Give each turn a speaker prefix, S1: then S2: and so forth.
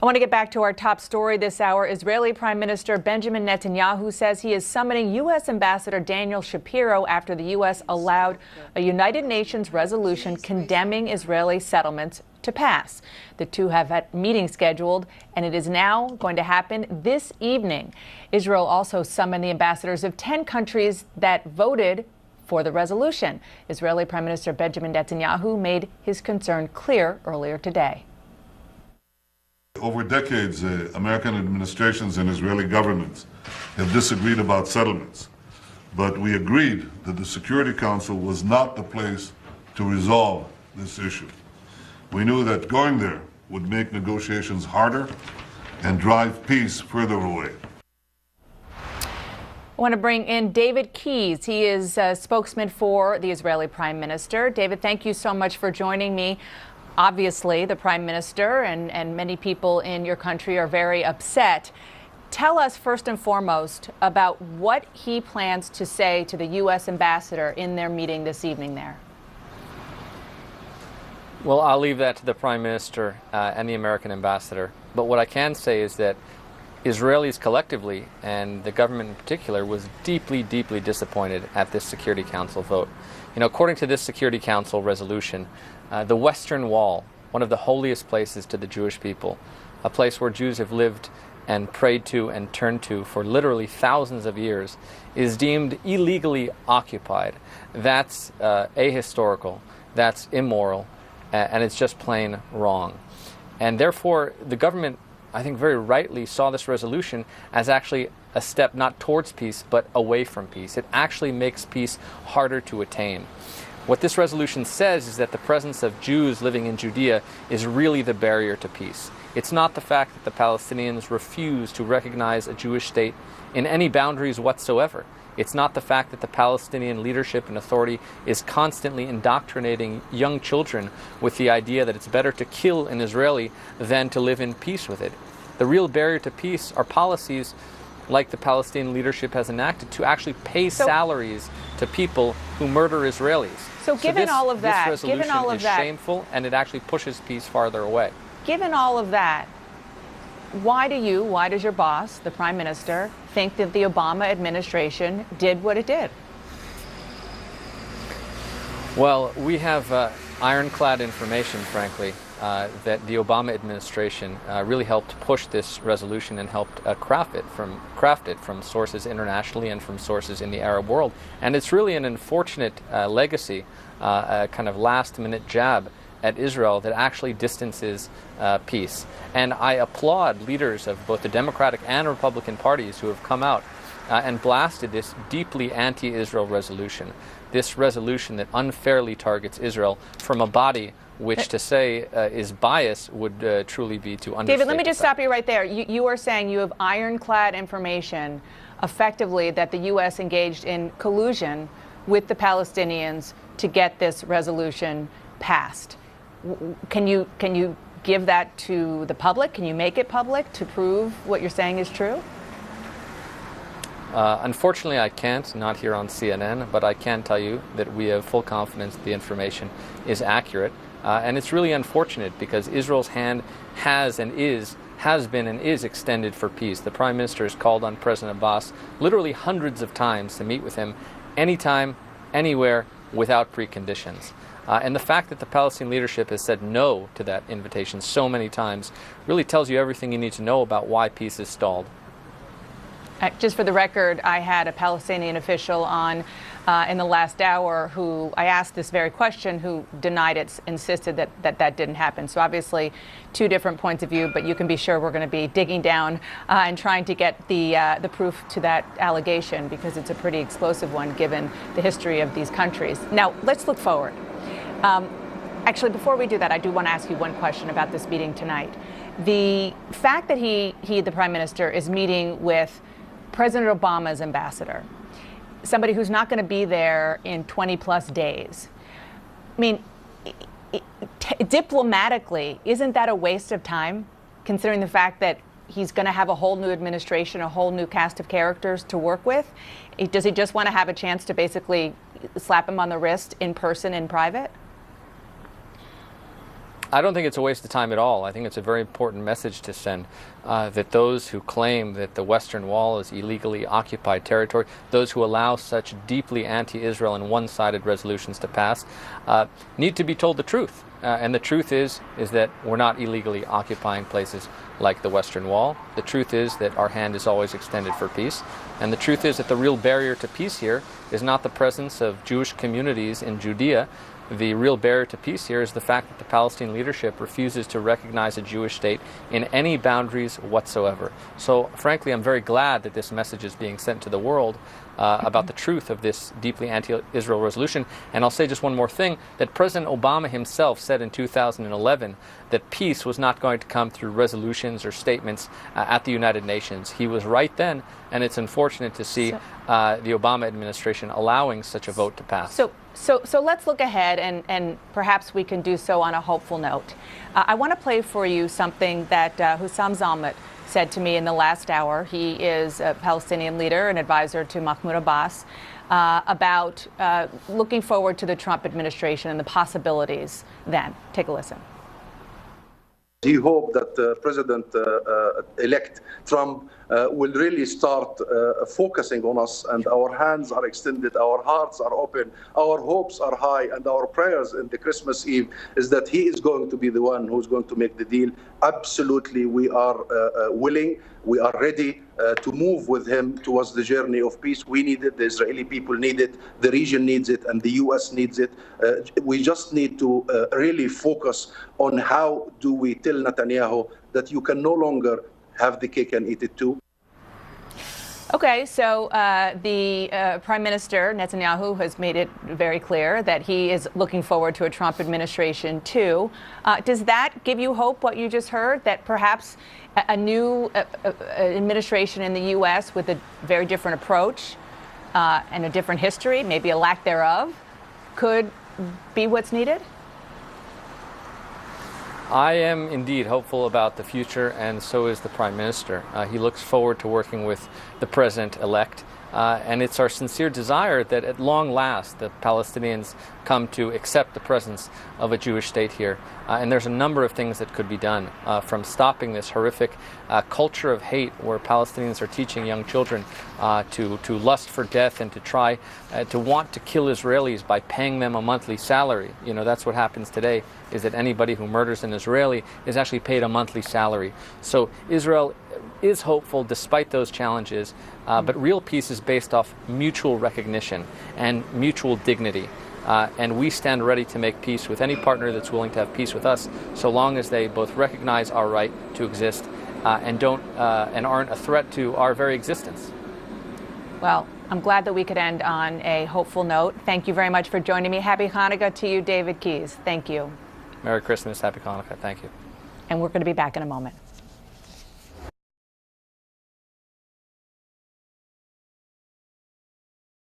S1: I want to get back to our top story this hour. Israeli Prime Minister Benjamin Netanyahu says he is summoning U.S. Ambassador Daniel Shapiro after the U.S. allowed a United Nations resolution condemning Israeli settlements to pass. The two have had meetings scheduled, and it is now going to happen this evening. Israel also summoned the ambassadors of 10 countries that voted for the resolution. Israeli Prime Minister Benjamin Netanyahu made his concern clear earlier today.
S2: Over decades, American administrations and Israeli governments have disagreed about settlements, but we agreed that the Security Council was not the place to resolve this issue. We knew that going there would make negotiations harder and drive peace further away.
S1: I want to bring in David Keyes. He is a spokesman for the Israeli Prime Minister. David, thank you so much for joining me. Obviously, the Prime Minister and many people in your country are very upset. Tell us first and foremost about what he plans to say to the U.S. ambassador in their meeting this evening there.
S3: Well, I'll leave that to the Prime Minister and the American ambassador. But what I can say is that Israelis collectively, and the government in particular, was deeply, deeply disappointed at this Security Council vote. You know, according to this Security Council resolution, the Western Wall, one of the holiest places to the Jewish people, a place where Jews have lived and prayed to and turned to for literally thousands of years, is deemed illegally occupied. That's ahistorical, that's immoral, and it's just plain wrong. And therefore, the government, I think very rightly, saw this resolution as actually a step not towards peace, but away from peace. It actually makes peace harder to attain. What this resolution says is that the presence of Jews living in Judea is really the barrier to peace. It's not the fact that the Palestinians refuse to recognize a Jewish state in any boundaries whatsoever. It's not the fact that the Palestinian leadership and authority is constantly indoctrinating young children with the idea that it's better to kill an Israeli than to live in peace with it. The real barrier to peace are policies like the Palestinian leadership has enacted to actually pay salaries to people who murder Israelis.
S1: So given all of that,
S3: this resolution is shameful, and it actually pushes peace farther away.
S1: Given all of that, why does your boss, the Prime Minister, think that the Obama administration did what it did?
S3: Well, we have ironclad information, frankly, that the Obama administration really helped push this resolution and helped craft it from sources internationally and from sources in the Arab world. And it's really an unfortunate legacy, a kind of last-minute jab at Israel that actually distances peace. And I applaud leaders of both the Democratic and Republican parties who have come out and blasted this deeply anti-Israel resolution, this resolution that unfairly targets Israel from a body which to say is biased would truly be to understate.
S1: David, let me just stop you right there. You are saying you have ironclad information, effectively, that the U.S. engaged in collusion with the Palestinians to get this resolution passed. Can you give that to the public? Can you make it public to prove what you're saying is true?
S3: Unfortunately, I can't, not here on CNN, but I can tell you that we have full confidence that the information is accurate. And it's really unfortunate because Israel's hand has been and is extended for peace. The Prime Minister has called on President Abbas literally hundreds of times to meet with him anytime, anywhere, without preconditions. And the fact that the Palestinian leadership has said no to that invitation so many times really tells you everything you need to know about why peace is stalled.
S1: Just for the record, I had a Palestinian official on in the last hour who I asked this very question, who denied it, insisted that didn't happen. So obviously two different points of view, but you can be sure we're going to be digging down and trying to get the proof to that allegation, because it's a pretty explosive one given the history of these countries. Now, let's look forward. Actually, before we do that, I do want to ask you one question about this meeting tonight. The fact that he, the Prime Minister, is meeting with President Obama's ambassador, somebody who's not going to be there in 20 plus days. I mean, diplomatically, isn't that a waste of time, considering the fact that he's going to have a whole new administration, a whole new cast of characters to work with? Does he just want to have a chance to basically slap him on the wrist in person, in private?
S3: I don't think it's a waste of time at all. I think it's a very important message to send, that those who claim that the Western Wall is illegally occupied territory, those who allow such deeply anti-Israel and one-sided resolutions to pass, need to be told the truth. And the truth is that we're not illegally occupying places like the Western Wall. The truth is that our hand is always extended for peace. And the truth is that the real barrier to peace here is not the presence of Jewish communities in Judea. The real barrier to peace here is the fact that the Palestinian leadership refuses to recognize a Jewish state in any boundaries whatsoever. So, frankly, I'm very glad that this message is being sent to the world about the truth of this deeply anti-Israel resolution. And I'll say just one more thing, that President Obama himself said in 2011 that peace was not going to come through resolutions or statements at the United Nations. He was right then, and it's unfortunate to see the Obama administration allowing such a vote to pass.
S1: So let's look ahead, and perhaps we can do so on a hopeful note. I want to play for you something that Hussam Zalmat said to me in the last hour. He is a Palestinian leader and advisor to Mahmoud Abbas about looking forward to the Trump administration and the possibilities then. Take a listen.
S4: He hoped that President-elect Trump will really start focusing on us, and our hands are extended, our hearts are open, our hopes are high, and our prayers in the Christmas Eve is that he is going to be the one who's going to make the deal. Absolutely, we are willing, we are ready to move with him towards the journey of peace. We need it, the Israeli people need it, the region needs it, and the U.S. needs it. We just need to really focus on how do we tell Netanyahu that you can no longer have the cake and eat it too.
S1: Okay, so the Prime Minister Netanyahu has made it very clear that he is looking forward to a Trump administration too. Does that give you hope, what you just heard, that perhaps a new administration in the U.S. with a very different approach and a different history, maybe a lack thereof, could be what's needed?
S3: I am indeed hopeful about the future, and so is the Prime Minister. He looks forward to working with the President-elect, and it's our sincere desire that at long last the Palestinians come to accept the presence of a Jewish state here. And there's a number of things that could be done, from stopping this horrific culture of hate where Palestinians are teaching young children to lust for death and to try to want to kill Israelis by paying them a monthly salary. You know, that's what happens today, is that anybody who murders an Israeli is actually paid a monthly salary. So Israel is hopeful despite those challenges, but real peace is based off mutual recognition and mutual dignity. And we stand ready to make peace with any partner that's willing to have peace with us, so long as they both recognize our right to exist and aren't a threat to our very existence.
S1: Well, I'm glad that we could end on a hopeful note. Thank you very much for joining me. Happy Hanukkah to you, David Keyes. Thank you.
S3: Merry Christmas, Happy Hanukkah. Thank you.
S1: And we're going to be back in a moment.